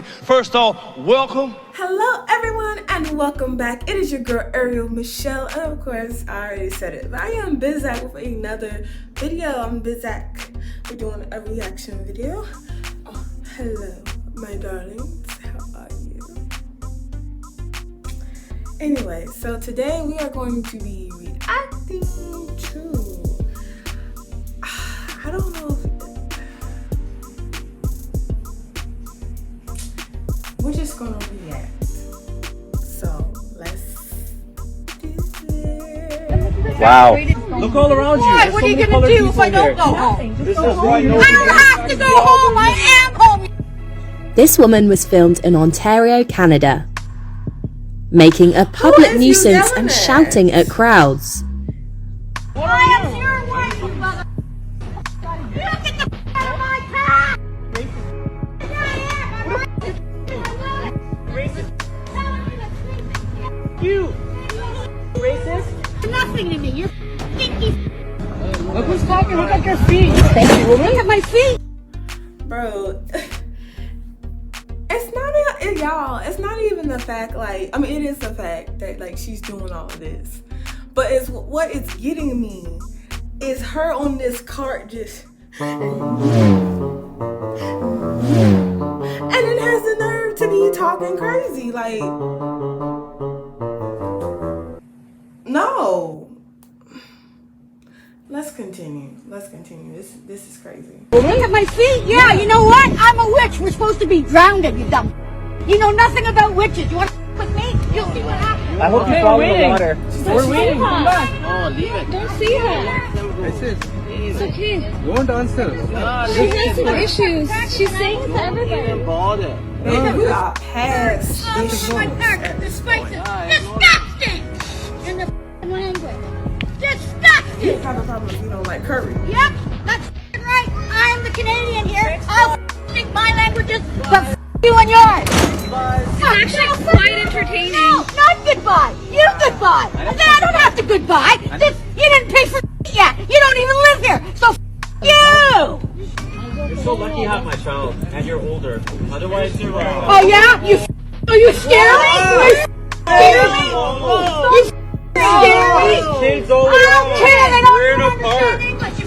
say, first off, welcome. Hello everyone and welcome back. It is your girl Ariel Michelle, and of course I already said it, but I am Bizak with another video. I'm Bizak. We're doing a reaction video. Oh, hello my darlings, how are you? Anyway, so today we are going to be reacting to, I don't know if we're just gonna react. So let's do this. Wow. Look all around you. What are you gonna do if I don't go home? This is why no I don't have to go home. I am home. This woman was filmed in Ontario, Canada, making a public nuisance and shouting at crowds. I am your wife, you mother. Look at the out of my car. You racist? Nothing to me. You're stinky. Look who's talking. Look at your feet. Thank you, woman. Look at my feet. Bro, it's not y'all, it's not even the fact, like, I mean, it is the fact that, like, she's doing all of this, but it's what it's getting me is her on this cart just and it has the nerve to be talking crazy, like, no. Let's continue. This is crazy. Look at my feet. Yeah, you know what? I'm a witch. We're supposed to be drowned, you dumb. You know nothing about witches. You want to with me? You'll see what happens. I hope you follow the water. We're waiting. Come back. Oh, leave it. Don't see her. It's okay. Don't answer. She has some issues. She's saying it to everybody. Bother. Baby, we got past issues. My car. Disgusting. In the language. Disgusting. You have a problem if you don't like curry. Yep, that's right. I'm the Canadian here. I'll speak my languages, but you and yours. It's actually quite entertaining. No, not goodbye. You goodbye. And then I don't have to goodbye. This, you didn't pay for yet. You don't even live here. So you. You're so lucky you have my child, and you're older. Otherwise, you're. Oh yeah? Are you scary? You scary? Kids all I don't around. care. They don't We're in a understand park. English. You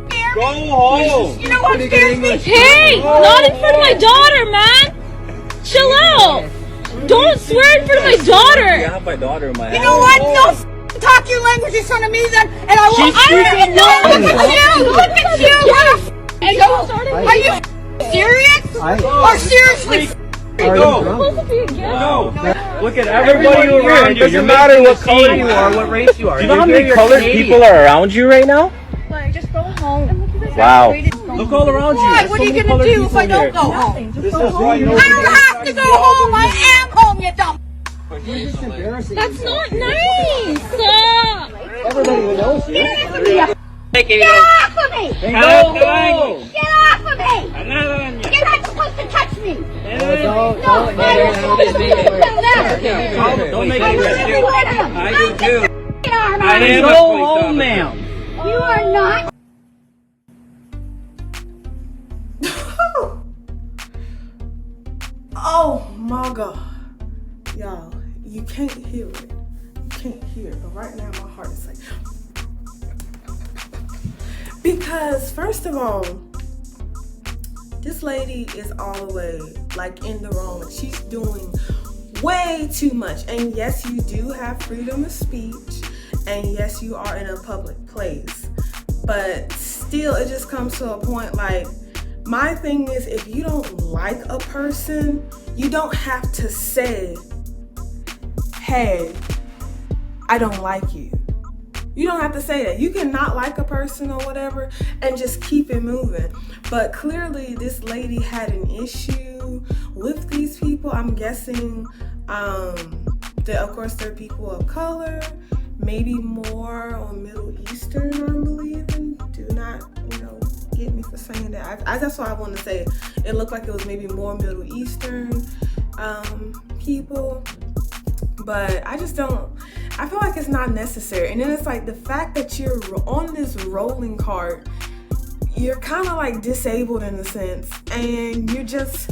scare Go me. home. You know what scares me? Hey, not in front of my daughter, man. Chill out. Don't swear in front of my I daughter. have my daughter in my house. You know what? No talk your language in front of me then, and I will. She's speaking Look at you! Are you serious? Or seriously? No. Look at everybody around you. It doesn't matter what color you are, what race you are. Do you know how many colored people are around you right now? Like, just go home. Wow. Look all around you. Why? What are you gonna do if I don't go home? This is why no. I don't have to go home. I am home, you dumb. That's not nice. Everybody knows you. Get off of me! Go. Get off of me! You're not supposed to touch me! No, Don't make it rescue. I do too. Go home, ma'am. You are not. Oh my God. Y'all, you can't hear it. You can't hear it. But right now my heart is like, because first of all, this lady is all the way like in the wrong. She's doing way too much. And yes, you do have freedom of speech. And yes, you are in a public place. But still, it just comes to a point like, my thing is, if you don't like a person, you don't have to say, hey, I don't like you. You don't have to say that. You can not like a person or whatever and just keep it moving. But clearly this lady had an issue with these people. I'm guessing that of course they're people of color, maybe more on Middle Eastern, I believe, and do not, get me for saying that. That's why I want to say it looked like it was maybe more Middle Eastern people. But I just don't, I feel like it's not necessary. And then it's like the fact that you're on this rolling cart, you're kind of like disabled in a sense, and you're just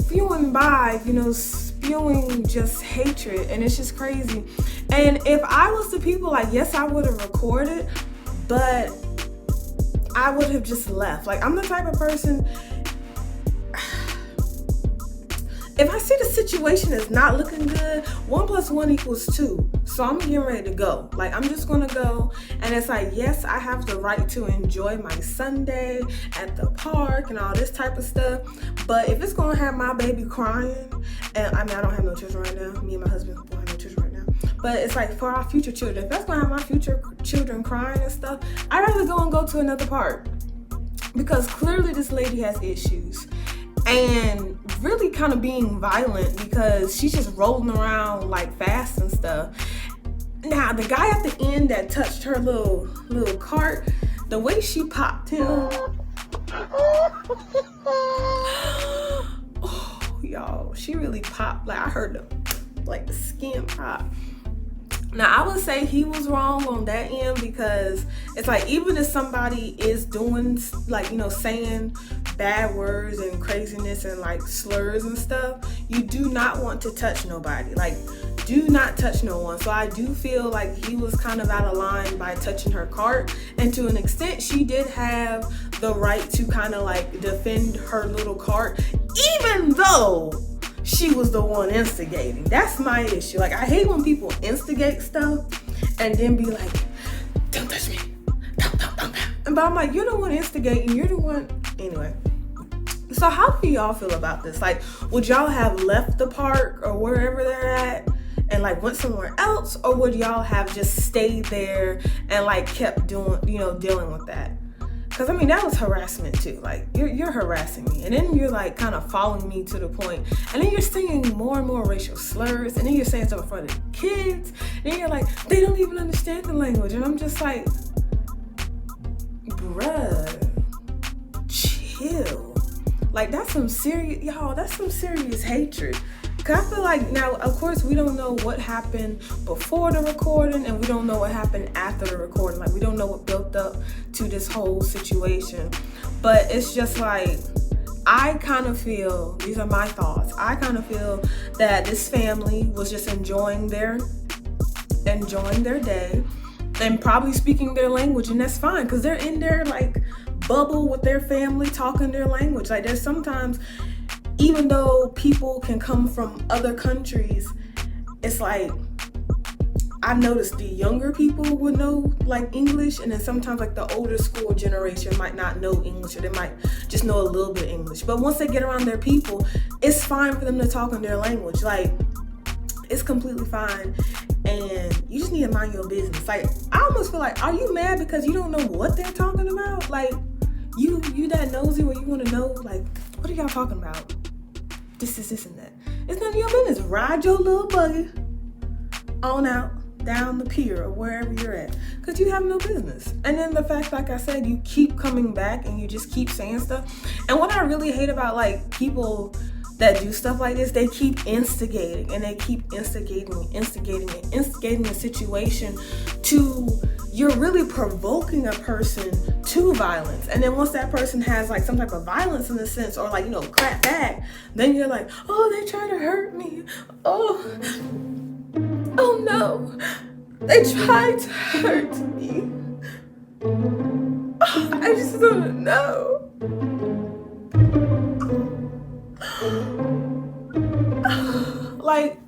spewing by, spewing just hatred, and it's just crazy. And if I was the people, like, yes, I would have recorded, but I would have just left. Like, I'm the type of person, if I see the situation is not looking good, 1 + 1 = 2. So I'm getting ready to go. Like, I'm just gonna go. And it's like, yes, I have the right to enjoy my Sunday at the park and all this type of stuff. But if it's gonna have my baby crying, and I don't have no children right now. Me and my husband don't have no children right now. But it's like, for our future children, if that's gonna have my future children crying and stuff, I'd rather go to another park. Because clearly this lady has issues. And really kind of being violent, because she's just rolling around like fast and stuff. Now, the guy at the end that touched her little cart, the way she popped him, oh, y'all, she really popped. Like, I heard the skin pop. Now, I would say he was wrong on that end, because it's like, even if somebody is doing, like, saying bad words and craziness and like slurs and stuff, you do not want to touch nobody. Like, do not touch no one. So I do feel like he was kind of out of line by touching her cart. And to an extent, she did have the right to kind of like defend her little cart, even though she was the one instigating. That's my issue. Like, I hate when people instigate stuff and then be like, don't touch me. But I'm like, you're the one instigating. You're the one. Anyway. So how do y'all feel about this? Like, would y'all have left the park or wherever they're at and like went somewhere else? Or would y'all have just stayed there and like kept doing, dealing with that? Because I mean, that was harassment too. Like, you're harassing me, and then you're like kind of following me to the point, and then you're saying more and more racial slurs, and then you're saying stuff in front of the kids, and you're like, they don't even understand the language, and I'm just like, bruh, chill. Like, that's some serious hatred. Cause I feel like, now, of course, we don't know what happened before the recording, and we don't know what happened after the recording. Like, we don't know what built up to this whole situation. But it's just like, I kind of feel, these are my thoughts, I kind of feel that this family was just enjoying their day and probably speaking their language, and that's fine, because they're in their like bubble with their family talking their language. Like, there's sometimes, even though people can come from other countries, it's like, I've noticed the younger people would know like English, and then sometimes like the older school generation might not know English, or they might just know a little bit of English. But once they get around their people, it's fine for them to talk in their language. Like, it's completely fine, and you just need to mind your business. Like, I almost feel like, are you mad because you don't know what they're talking about? Like, you that nosy where you want to know, like, what are y'all talking about? This is this and that. It's none of your business. Ride your little buggy on out down the pier or wherever you're at, because you have no business. And then the fact, like I said, you keep coming back and you just keep saying stuff. And what I really hate about like people that do stuff like this, they keep instigating, and they keep instigating a situation to, you're really provoking a person to violence. And then once that person has like some type of violence in the sense, or like, clap back, then you're like, oh, they trying to hurt me. Oh no, they tried to hurt me. Oh, I just don't know. Like,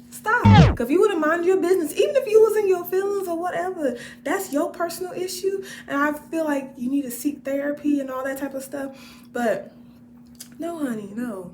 stop. If you would have minded your business, even if you was in your feelings or whatever, that's your personal issue. And I feel like you need to seek therapy and all that type of stuff. But no, honey, no.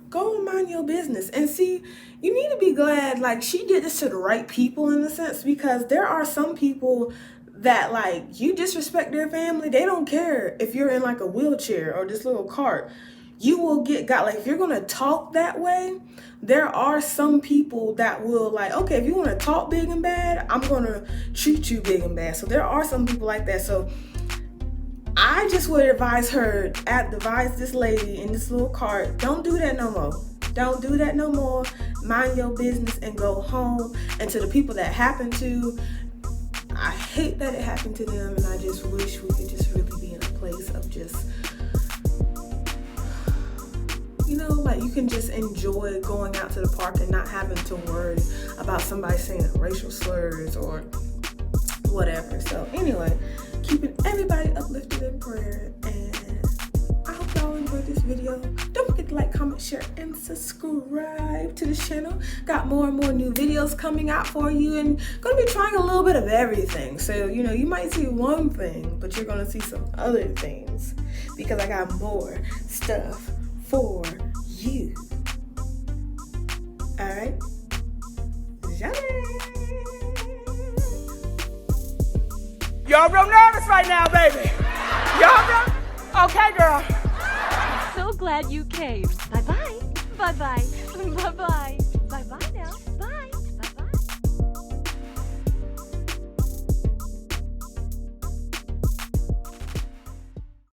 Go and mind your business. And see, you need to be glad, like, she did this to the right people in a sense, because there are some people that, like, you disrespect their family, they don't care if you're in like a wheelchair or this little cart. You will get got. Like, if you're gonna talk that way, there are some people that will, like, okay, if you want to talk big and bad, I'm gonna treat you big and bad. So there are some people like that. So I just would advise this lady in this little cart, don't do that no more. Don't do that no more. Mind your business and go home. And to the people that happened to, I hate that it happened to them, and I just wish we could just really be in a place of just You know, like you can just enjoy going out to the park and not having to worry about somebody saying racial slurs or whatever. So anyway, keeping everybody uplifted in prayer, and I hope y'all enjoyed this video. Don't forget to like, comment, share, and subscribe to the channel. Got more and more new videos coming out for you, and gonna be trying a little bit of everything. So, you know, you might see one thing, but you're gonna see some other things because I got more stuff for you. Alright? Y'all real nervous right now, baby. Y'all real... Okay, girl. So glad you came. Bye-bye. Bye-bye. Bye-bye. Bye-bye now.